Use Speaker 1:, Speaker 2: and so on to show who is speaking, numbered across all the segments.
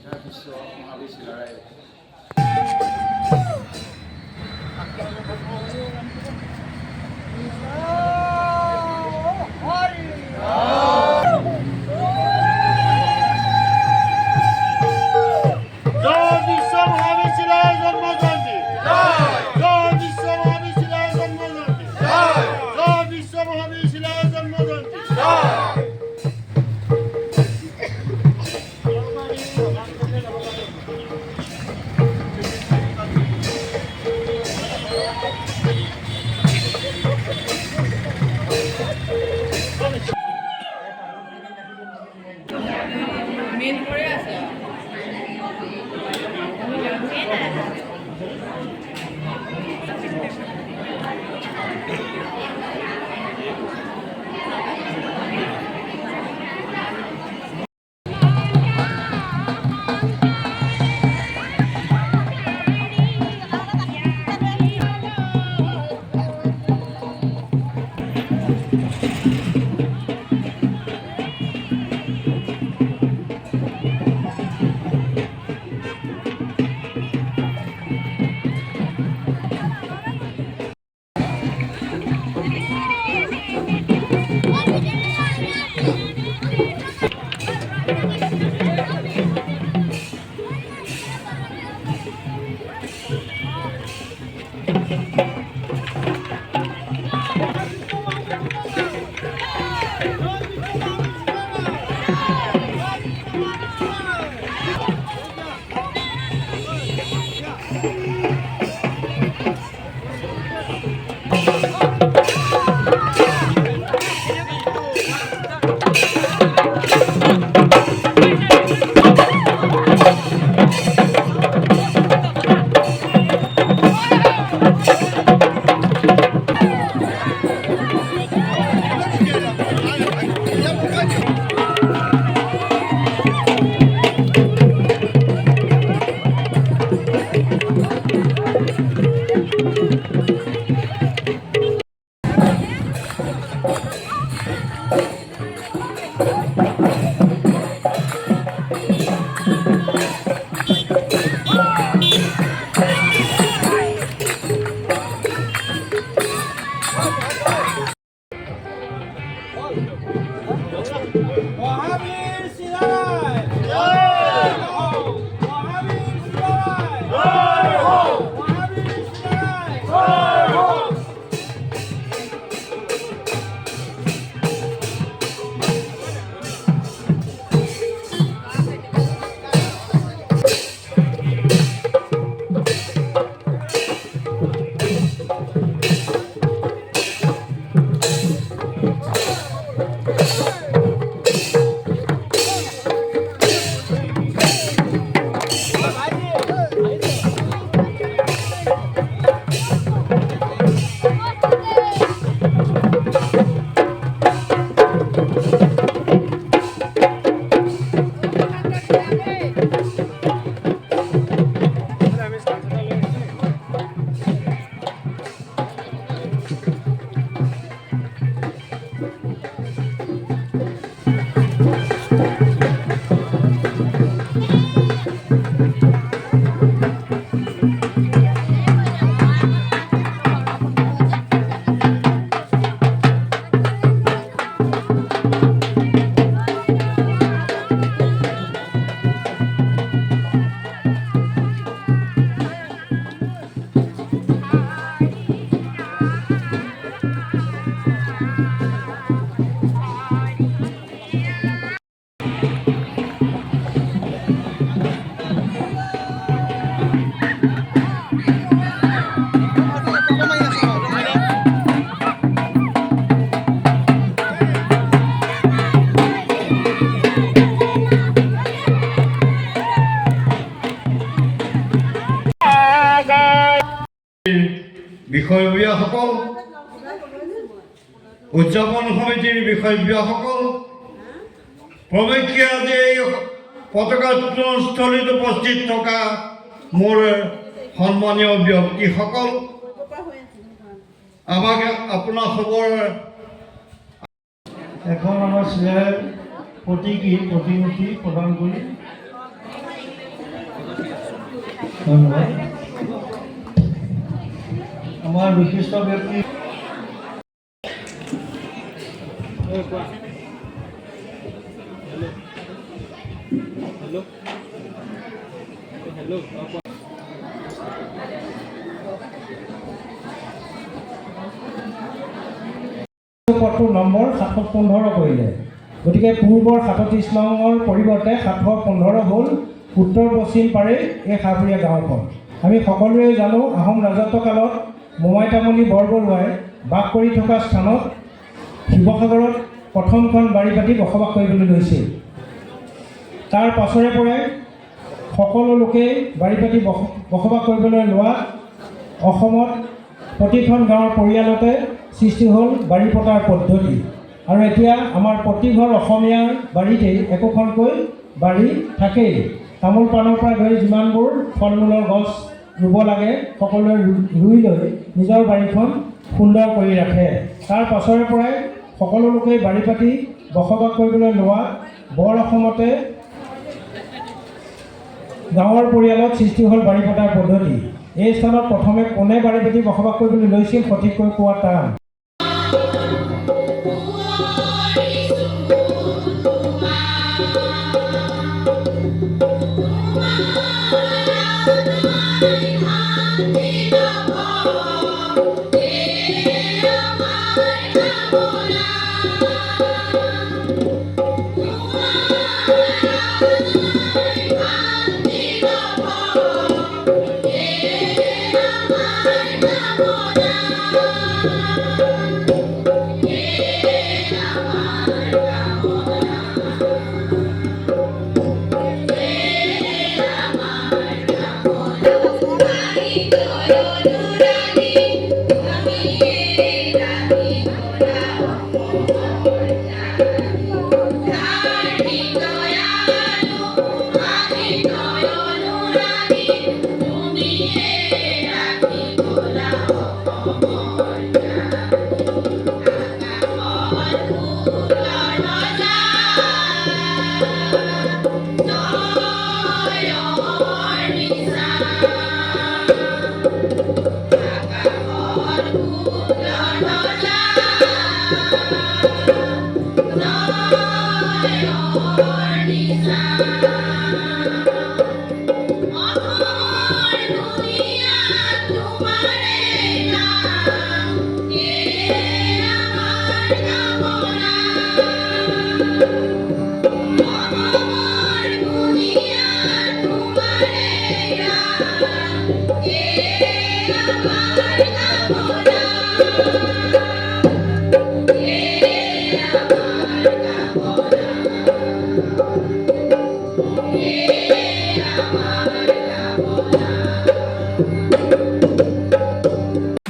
Speaker 1: বিশ্ব মহাবিদ্যালয়
Speaker 2: বিষয়ববীয়াসকল, উদযাপন সমিতিৰ বিষয়ববীয়াসকল, প্ৰৱেশী আজি এই পতাকা উত্তোলনস্থলীত উপস্থিত থকা মোৰ সন্মানীয় ব্যক্তিসকল, আমাক আপোনাৰ খবৰ এখন আমাৰ স্নেহ প্ৰতিমূৰ্তি প্ৰদান কৰি ধন্যবাদ। আমাৰ বিশিষ্ট ব্যক্তি
Speaker 3: পথটোৰ নম্বৰ 715 কৰিলে। গতিকে পূৰ্বৰ 37 নঙৰ পৰিৱৰ্তে 715 হ'ল উত্তৰ পশ্চিম পাৰে এই সাপুৰীয়া গাঁওখন। আমি সকলোৱে জানো আহোম ৰাজত্বকালত মোমাই তামুলী বৰবৰুৱাই বাস কৰি থকা স্থানত শিৱসাগৰত প্ৰথমখন বাৰী পাতি বসবাস কৰিবলৈ লৈছিল। তাৰ পাছৰে পৰাই সকলো লোকেই বাৰী পাতি বসবাস কৰিবলৈ লোৱা অসমত প্ৰতিখন গাঁৱৰ পৰিয়ালতে সৃষ্টি হ'ল বাৰী পতাৰ পদ্ধতি। আৰু এতিয়া আমাৰ প্ৰতিঘৰ অসমীয়াৰ বাৰীতেই একোখনকৈ বাৰী থাকেই। তামোল পাণৰ পৰা ধৰি যিমানবোৰ ফল মূলৰ গছ ৰুব লাগে সকলোৱে ৰুই লৈ নিজৰ বাৰীখন সুন্দৰ কৰি ৰাখে। তাৰ পাছৰে পৰাই সকলো লোকেই বাৰী পাতি বসবাস কৰিবলৈ লোৱা বৰ অসমতে গাঁৱৰ পৰিয়ালত সৃষ্টি হ'ল বাৰী পতাৰ পদ্ধতি। এই স্থানত প্ৰথমে কোনে বাৰী পাতি বসবাস কৰিবলৈ লৈছিল সঠিককৈ কোৱা টান।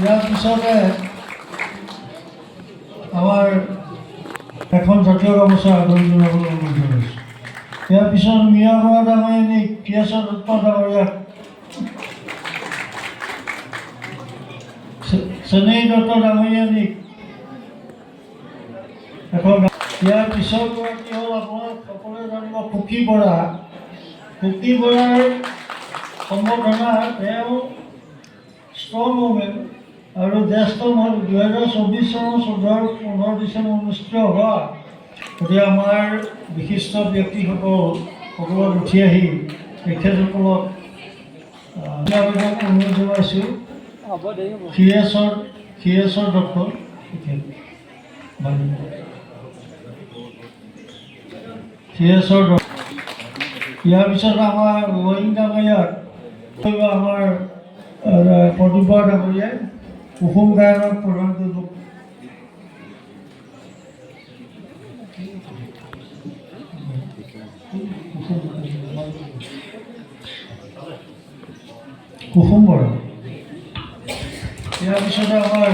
Speaker 2: ইয়াৰ পিছতে আমাৰ এখন জাতীয় গামোচা আদৰি জনাবলৈ অনুৰোধ জনাইছোঁ। ইয়াৰ পিছত মিয়া বৰা ডাঙৰীয়ানীক পিয়াচৰ দত্ত ডাঙৰীয়াক চেনেহী দত্ত ডাঙৰীয়ানীক এখন। ইয়াৰ পিছৰ গৰাকী হ'ল আপোনাক সকলোৱে জানিব কুকি বৰা। কুকি বৰাৰ সম্বৰ্ধনা তেওঁ ষ্ট্ৰং মুভমেণ্ট আৰু জ্যেষ্ঠ 2024 চনৰ 15 ডিচেম্বৰ অনুষ্ঠিত হোৱা। গতিকে আমাৰ বিশিষ্ট ব্যক্তিসকল সকলোত উঠি আহি তেখেতসকলক অনুৰোধ জনাইছোঁ। ক্ষীৰেশ্বৰ দত্ত ক্ষীৰেশ্বৰ দত্ত। ইয়াৰ পিছত আমাৰ ৰহিং ডাঙৰীয়াক আমাৰ প্ৰদীপ বৰা ডাঙৰীয়াই কুসুম গায়নত প্ৰদান কৰিব। কুসুম বৰা। ইয়াৰ পিছতে আমাৰ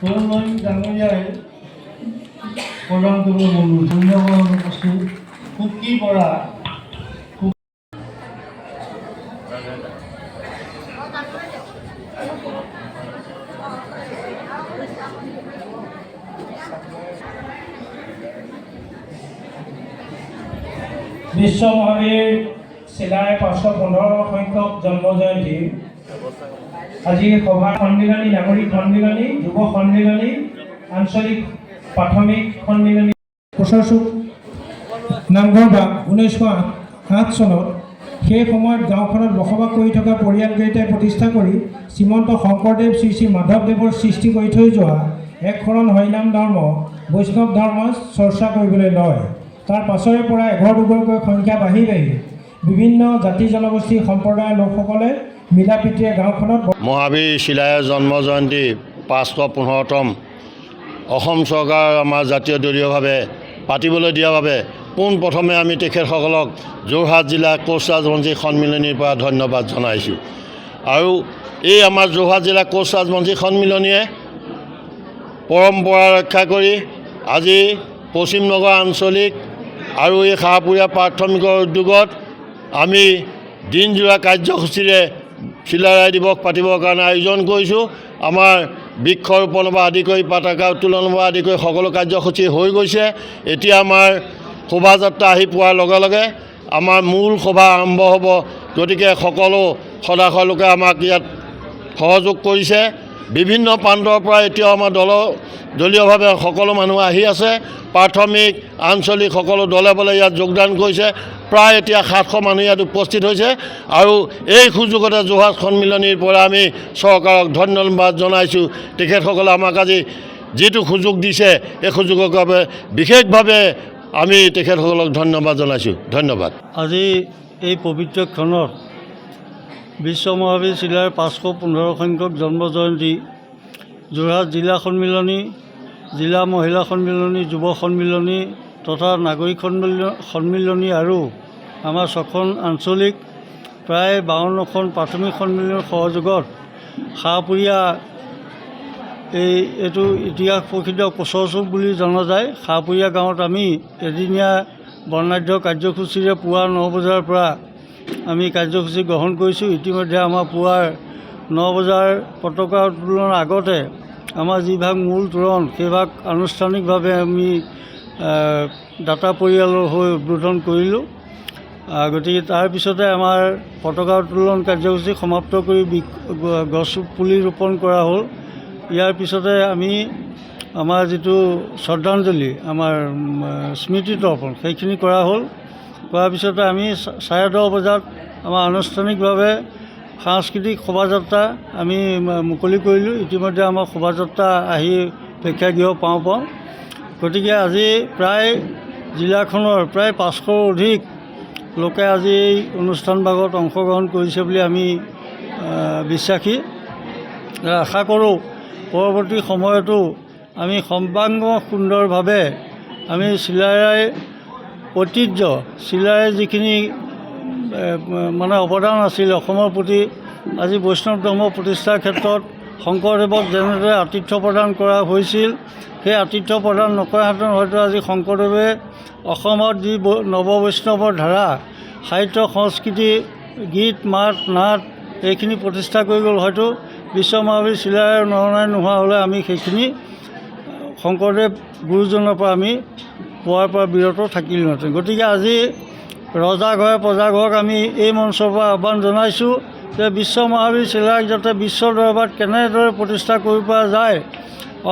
Speaker 2: তৰুণ ডাঙৰীয়াই প্ৰদান কৰিব অনুৰোধ। ধন্যবাদ অনুপস্থিত কুকি বৰা।
Speaker 3: বিশ্ব মহাবীৰ চিলাৰায় 515 সংখ্যক জন্ম জয়ন্তী আজি সভা সন্মিলনী, নাগৰিক সন্মিলনী, যুৱ সন্মিলনী, আঞ্চলিক প্ৰাথমিক সন্মিলনী কোচৰচুক নামঘৰ বা 1908 চনত সেই সময়ত গাঁওখনত বসবাস কৰি থকা পৰিয়ালকেইটাই প্ৰতিষ্ঠা কৰি শ্ৰীমন্ত শংকৰদেৱ শ্ৰী শ্ৰী মাধৱদেৱৰ সৃষ্টি কৰি থৈ যোৱা এক শৰণ হৰিনাম ধৰ্ম, বৈষ্ণৱ ধৰ্ম চৰ্চা কৰিবলৈ লয়। তাৰ পাছৰে পৰা এঘৰ দুঘৰকৈ সংখ্যা বাঢ়ি বিভিন্ন জাতি জনগোষ্ঠী সম্প্ৰদায়ৰ লোকসকলে মিলা প্ৰীতিৰে গাঁওখনত
Speaker 4: মহাবীৰ চিলাৰায়ৰ জন্ম জয়ন্তী 515তম অসম চৰকাৰ আমাৰ জাতীয় দলীয়ভাৱে পাতিবলৈ দিয়াৰ বাবে পোনপ্ৰথমে আমি তেখেতসকলক যোৰহাট জিলা কোচ ৰাজবংশী সন্মিলনীৰ পৰা ধন্যবাদ জনাইছোঁ। আৰু এই আমাৰ যোৰহাট জিলা কোচ ৰাজবংশী সন্মিলনীয়ে পৰম্পৰা ৰক্ষা কৰি আজি পশ্চিম নগৰ আঞ্চলিক আৰু এই শাহপুৰীয়া প্ৰাথমিকৰ উদ্যোগত আমি দিনজোৰা কাৰ্যসূচীৰে চিলাৰায় দিৱস পাতিবৰ কাৰণে আয়োজন কৰিছোঁ। আমাৰ বৃক্ষৰোপণৰ পৰা আদি কৰি পতাকা উত্তোলনৰ পৰা আদি কৰি সকলো কাৰ্যসূচী হৈ গৈছে। এতিয়া আমাৰ শোভাযাত্ৰা আহি পোৱাৰ লগে লগে আমাৰ মূল সভা আৰম্ভ হ'ব। গতিকে সকলো সদাশয় লোকে আমাক ইয়াত সহযোগ কৰিছে। বিভিন্ন প্ৰান্তৰ পৰা এতিয়াও আমাৰ দলীয়ভাৱে সকলো মানুহ আহি আছে। প্ৰাথমিক আঞ্চলিক সকলো দলে বলে ইয়াত যোগদান কৰিছে। প্ৰায় এতিয়া 700 মানুহ ইয়াত উপস্থিত হৈছে। আৰু এই সুযোগতে যোৰহাট সন্মিলনীৰ পৰা আমি চৰকাৰক ধন্যবাদ জনাইছোঁ। তেখেতসকলে আমাক আজি যিটো সুযোগ দিছে এই সুযোগৰ বাবে বিশেষভাৱে আমি তেখেতসকলক ধন্যবাদ জনাইছোঁ। ধন্যবাদ।
Speaker 5: আজি এই পবিত্ৰ ক্ষণত বিশ্ব মহাবীৰ চিলাৰায়ৰ 515 সংখ্যক জন্ম জয়ন্তী যোৰহাট জিলা সন্মিলনী, জিলা মহিলা সন্মিলনী, যুৱ সন্মিলনী তথা নাগৰিক সন্মিলনী আৰু আমাৰ 6খন আঞ্চলিক প্ৰায় 52খন প্ৰাথমিক সন্মিলনীৰ সহযোগত শাহপুৰীয়া এইটো ইতিহাস প্ৰসিদ্ধ কোচৰচুক বুলি জনা যায় শাহপুৰীয়া গাঁৱত আমি এদিনীয়া বৰ্ণাঢ্য কাৰ্যসূচীৰে পুৱা 9 বজাৰ পৰা আমি কাৰ্যসূচী গ্ৰহণ কৰিছোঁ। ইতিমধ্যে আমাৰ পুৱাৰ 9 বজাৰ পতাকা উত্তোলনৰ আগতে আমাৰ যিভাগ মূল তোৰণ সেইভাগ আনুষ্ঠানিকভাৱে আমি দাতা পৰিয়ালৰ হৈ উদ্বোধন কৰিলোঁ। গতিকে তাৰপিছতে আমাৰ পতাকা উত্তোলন কাৰ্যসূচী সমাপ্ত কৰি গছ পুলি ৰোপণ কৰা হ'ল। ইয়াৰ পিছতে আমি আমাৰ যিটো শ্ৰদ্ধাঞ্জলি, আমাৰ স্মৃতি তৰ্পণ সেইখিনি কৰা হ'ল। কৰাৰ পিছতে আমি 10:30 বজাত আমাৰ আনুষ্ঠানিকভাৱে সাংস্কৃতিক শোভাযাত্ৰা আমি মুকলি কৰিলোঁ। ইতিমধ্যে আমাৰ শোভাযাত্ৰা আহি প্ৰেক্ষাগৃহ পাওঁ। গতিকে আজি প্ৰায় জিলাখনৰ প্ৰায় 500ৰো অধিক লোকে আজি এই অনুষ্ঠানভাগত অংশগ্ৰহণ কৰিছে বুলি আমি বিশ্বাসী। আশা কৰোঁ পৰৱৰ্তী সময়তো আমি সৰ্বাংগ সুন্দৰভাৱে আমি চিলাৰায় ঐতিহ্য, চিলাৰায় যিখিনি মানে অৱদান আছিল অসমৰ প্ৰতি, আজি বৈষ্ণৱ ধৰ্ম প্ৰতিষ্ঠাৰ ক্ষেত্ৰত শংকৰদেৱক যেনেদৰে আতিথ্য প্ৰদান কৰা হৈছিল, সেই আতিথ্য প্ৰদান নকৰাহেঁতেন হয়তো আজি শংকৰদেৱে অসমত যি নৱবৈষ্ণৱৰ ধাৰা, সাহিত্য সংস্কৃতি, গীত মাত নাট এইখিনি প্ৰতিষ্ঠা কৰি গ'ল। হয়তো বিশ্ব মহাবীৰ চিলাৰায়ৰ নৰনাৰায়ণ নোহোৱা হ'লে আমি সেইখিনি শংকৰদেৱ গুৰুজনৰ পৰা আমি পোৱাৰ পৰা বিৰত থাকিলোহেঁতেন। গতিকে আজি ৰজা ঘৰে প্ৰজা ঘৰক আমি এই মঞ্চৰ পৰা আহ্বান জনাইছোঁ যে বিশ্ব মহাবীৰ চিলাৰায়ক যাতে বিশ্ব দৰবাৰত কেনেদৰে প্ৰতিষ্ঠা কৰিব পৰা যায়,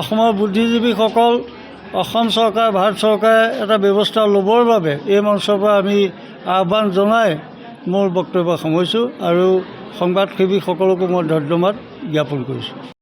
Speaker 5: অসমৰ বুদ্ধিজীৱীসকল, অসম চৰকাৰ, ভাৰত চৰকাৰে এটা ব্যৱস্থা ল'বৰ বাবে এই মঞ্চৰ পৰা আমি আহ্বান জনাই মোৰ বক্তব্য সামৰিছোঁ আৰু সংবাদসেৱীসকলকো মই ধন্যবাদ জ্ঞাপন কৰিছোঁ।